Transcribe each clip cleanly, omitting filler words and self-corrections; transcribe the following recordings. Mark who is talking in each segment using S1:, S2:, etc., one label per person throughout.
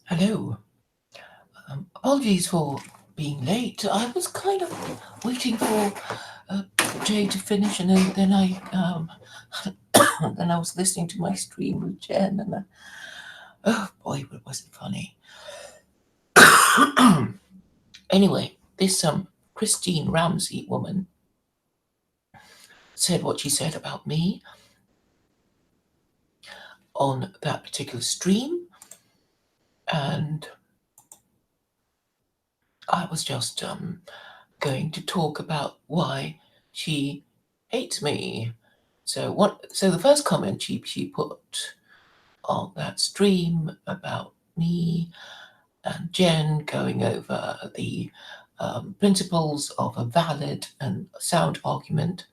S1: Hello. Apologies for being late. I was kind of waiting for Jay to finish, and then I then I was listening to my stream with Jen, and oh boy, was it funny. Anyway, this Christine Ramsay woman said what she said about me on that particular stream, and I was just going to talk about why she hates me. So the first comment she put on that stream about me and Jen going over the principles of a valid and sound argument,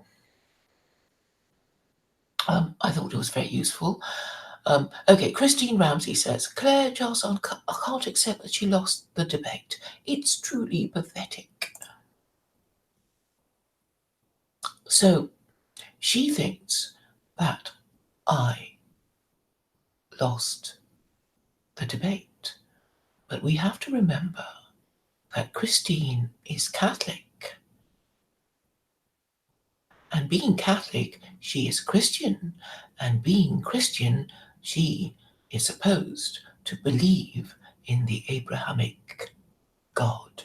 S1: I thought it was very useful. Okay, Christine Ramsay says, Claire just I can't accept that she lost the debate. It's truly pathetic. So she thinks that I lost the debate. But we have to remember that Christine is Catholic. And being Catholic, she is Christian. And being Christian, she is supposed to believe in the Abrahamic God.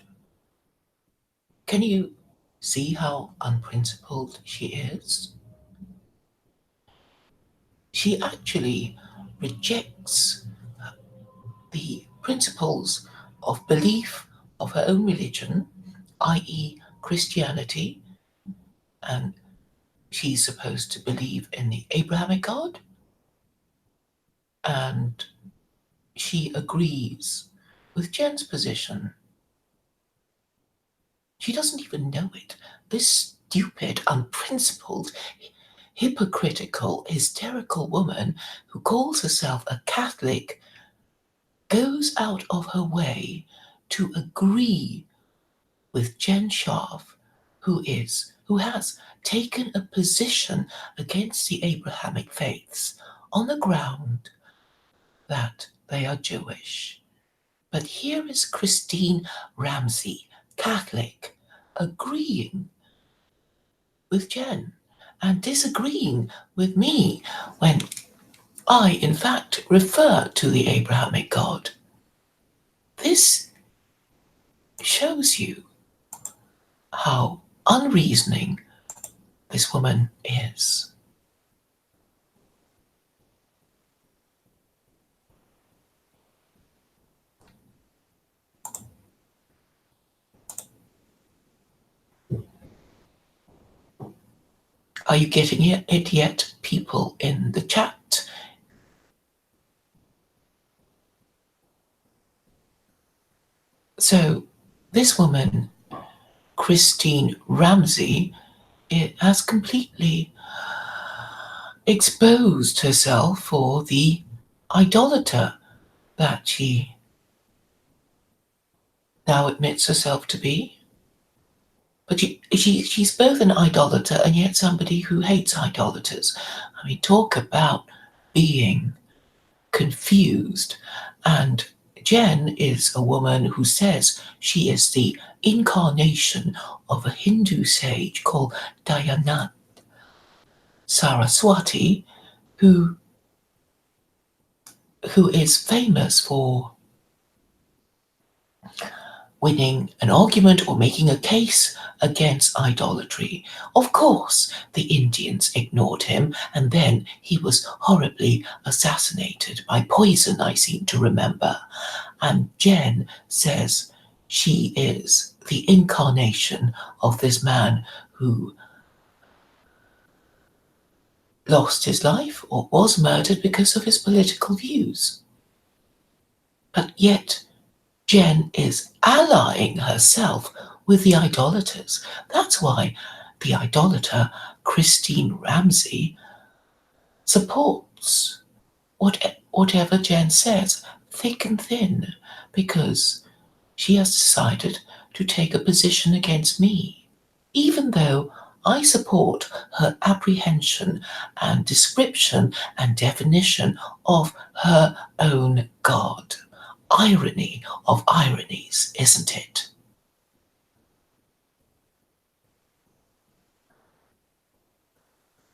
S1: Can you see how unprincipled she is? She actually rejects the principles of belief of her own religion, i.e., Christianity, and she's supposed to believe in the Abrahamic God, and she agrees with Jen's position. She doesn't even know it. This stupid, unprincipled, hypocritical, hysterical woman who calls herself a Catholic goes out of her way to agree with Jen Scharf, who has taken a position against the Abrahamic faiths on the ground that they are Jewish. But here is Christine Ramsay, Catholic, agreeing with Jen and disagreeing with me when I, in fact, refer to the Abrahamic God. This shows you how unreasoning this woman is. Are you getting it yet, people in the chat? So this woman, Christine Ramsay, has completely exposed herself for the idolater that she now admits herself to be. But she's both an idolater and yet somebody who hates idolaters. I mean, talk about being confused. And Jen is a woman who says she is the incarnation of a Hindu sage called Dayanand Saraswati, who is famous for winning an argument or making a case against idolatry. Of course, the Indians ignored him, and then he was horribly assassinated by poison, I seem to remember. And Jen says she is the incarnation of this man who lost his life or was murdered because of his political views. But yet, Jen is allying herself with the idolaters. That's why the idolater, Christine Ramsay, supports whatever Jen says, thick and thin, because she has decided to take a position against me, even though I support her apprehension and description and definition of her own God. irony of ironies, isn't it?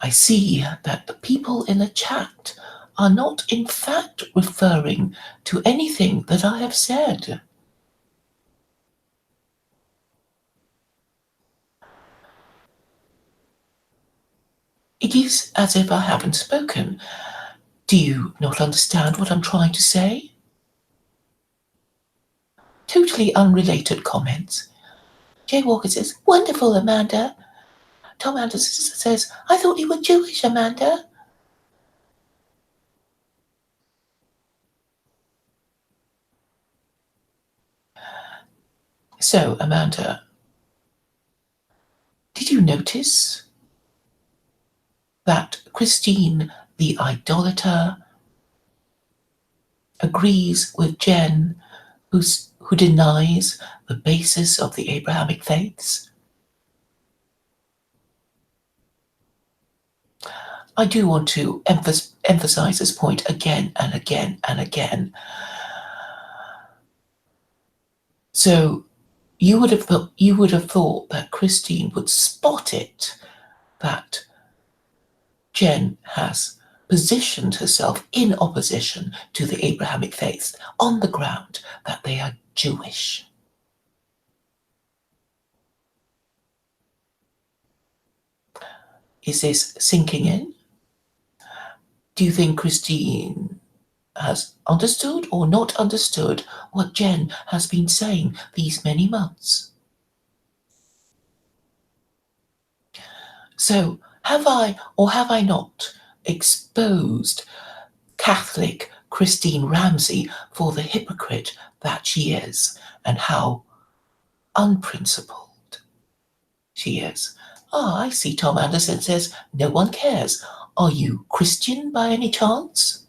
S1: I see that the people in the chat are not in fact referring to anything that I have said. It is as if I haven't spoken. Do you not understand what I'm trying to say? Totally unrelated comments. Jay Walker says, "Wonderful, Amanda." Tom Anderson says, "I thought you were Jewish, Amanda." So, Amanda, did you notice that Christine, the idolater, agrees with Jen, who denies the basis of the Abrahamic faiths? I do want to emphasize this point again and again and again. So you would have thought that Christine would spot it, that Jen has positioned herself in opposition to the Abrahamic faiths on the ground that they are Jewish. Is this sinking in? Do you think Christine has understood or not understood what Jen has been saying these many months? So, have I or have I not exposed Catholic Christine Ramsay for the hypocrite that she is and how unprincipled she is? Ah, I see Tom Anderson says, "No one cares. Are you Christian by any chance?"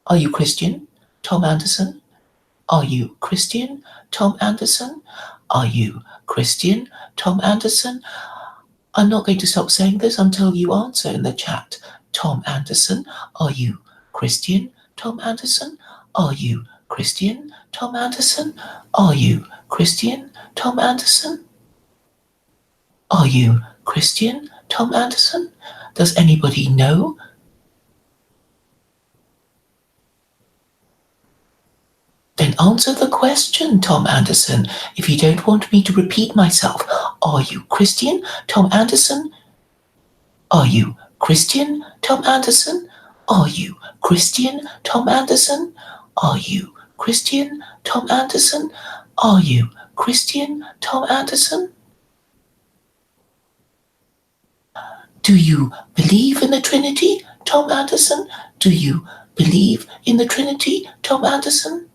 S1: Are you Christian, Tom Anderson? Are you Christian, Tom Anderson? Are you Christian, Tom Anderson? I'm not going to stop saying this until you answer in the chat. Tom Anderson, are you Christian, Tom Anderson? Are you Christian, Tom Anderson? Are you Christian, Tom Anderson? Are you Christian, Tom Anderson? Does anybody know? Then answer the question, Tom Anderson. If you don't want me to repeat myself, are you Christian, Tom Anderson? Are you Christian, Tom Anderson? Are you Christian, Tom Anderson? Are you Christian, Tom Anderson? Are you Christian, Tom Anderson? Do you believe in the Trinity, Tom Anderson? Do you believe in the Trinity, Tom Anderson?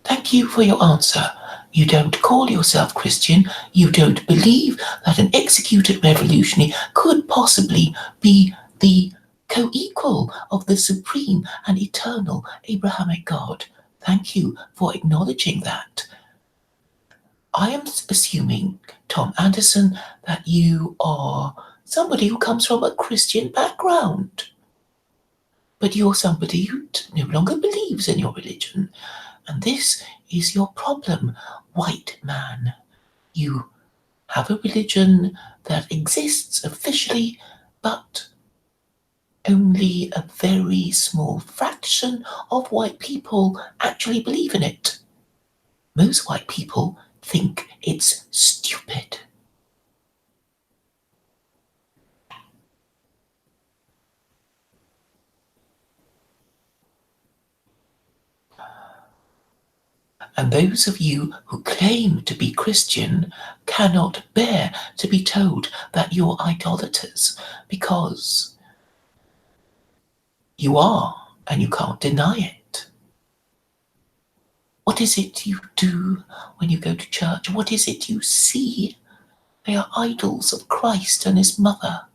S1: Thank you for your answer. You don't call yourself Christian. You don't believe that an executed revolutionary could possibly be the co-equal of the supreme and eternal Abrahamic God. Thank you for acknowledging that. I am assuming, Tom Anderson, that you are somebody who comes from a Christian background. But you're somebody who no longer believes in your religion. And this is your problem, white man. You have a religion that exists officially, but only a very small fraction of white people actually believe in it. Most white people think it's stupid. And those of you who claim to be Christian cannot bear to be told that you're idolaters, because you are, and you can't deny it. What is it you do when you go to church? What is it you see? They are idols of Christ and his mother.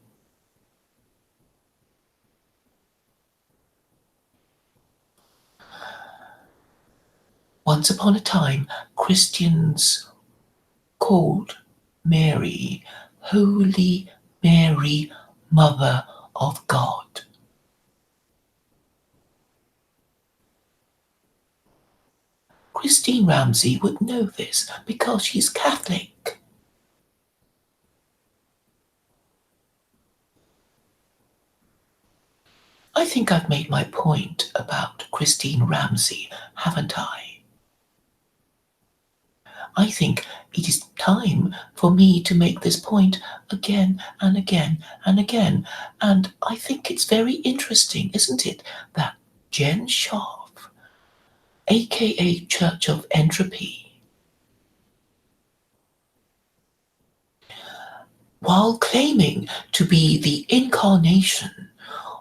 S1: Once upon a time, Christians called Mary Holy Mary, Mother of God. Christine Ramsay would know this because she's Catholic. I think I've made my point about Christine Ramsay, haven't I? I think it is time for me to make this point again and again and again. And I think it's very interesting, isn't it, that Jen Sharp, aka Church of Entropy, while claiming to be the incarnation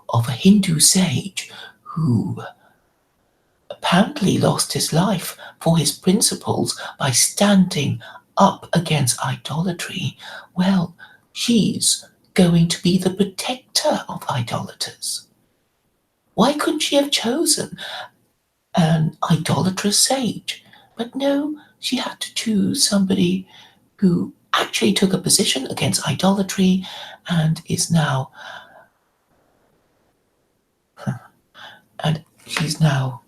S1: of a Hindu sage who apparently lost his life for his principles by standing up against idolatry, well, she's going to be the protector of idolaters. Why couldn't she have chosen an idolatrous sage? But no, she had to choose somebody who actually took a position against idolatry and is now, and she's now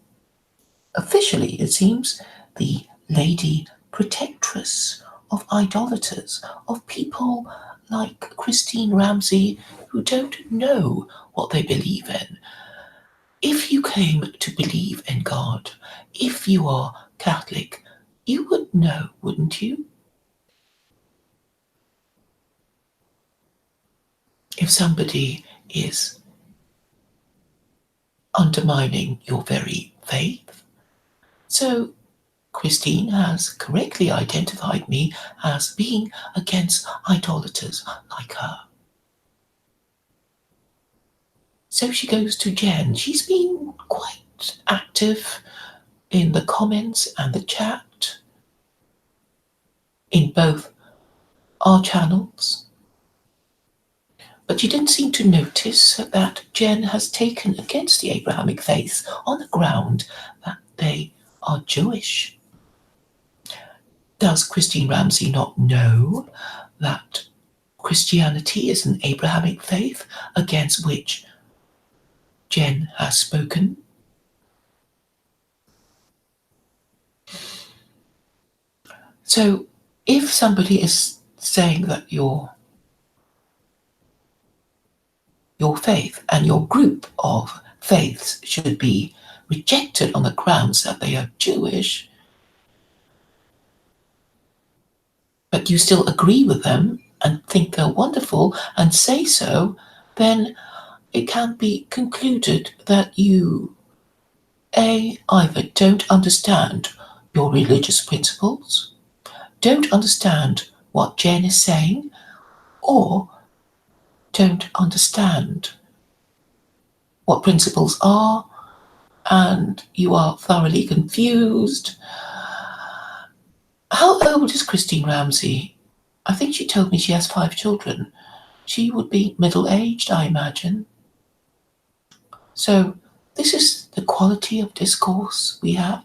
S1: officially, it seems, the Lady Protectress of Idolaters, of people like Christine Ramsay who don't know what they believe in. If you claim to believe in God, if you are Catholic, you would know, wouldn't you? If somebody is undermining your very faith. So Christine has correctly identified me as being against idolaters like her. So she goes to Jen. She's been quite active in the comments and the chat in both our channels. But you didn't seem to notice that Jen has taken against the Abrahamic faith on the ground that they are Jewish. Does Christine Ramsay not know that Christianity is an Abrahamic faith against which Jen has spoken? So if somebody is saying that your faith and your group of faiths should be rejected on the grounds that they are Jewish, but you still agree with them and think they're wonderful and say so, then it can be concluded that you, A, either don't understand your religious principles, don't understand what Jen is saying, or don't understand what principles are, and you are thoroughly confused. How old is Christine Ramsay? I think she told me she has 5 children. She would be middle-aged, I imagine. So this is the quality of discourse we have.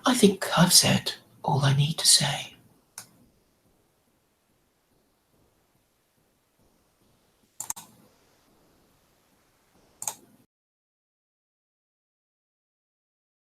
S1: I think I've said all I need to say.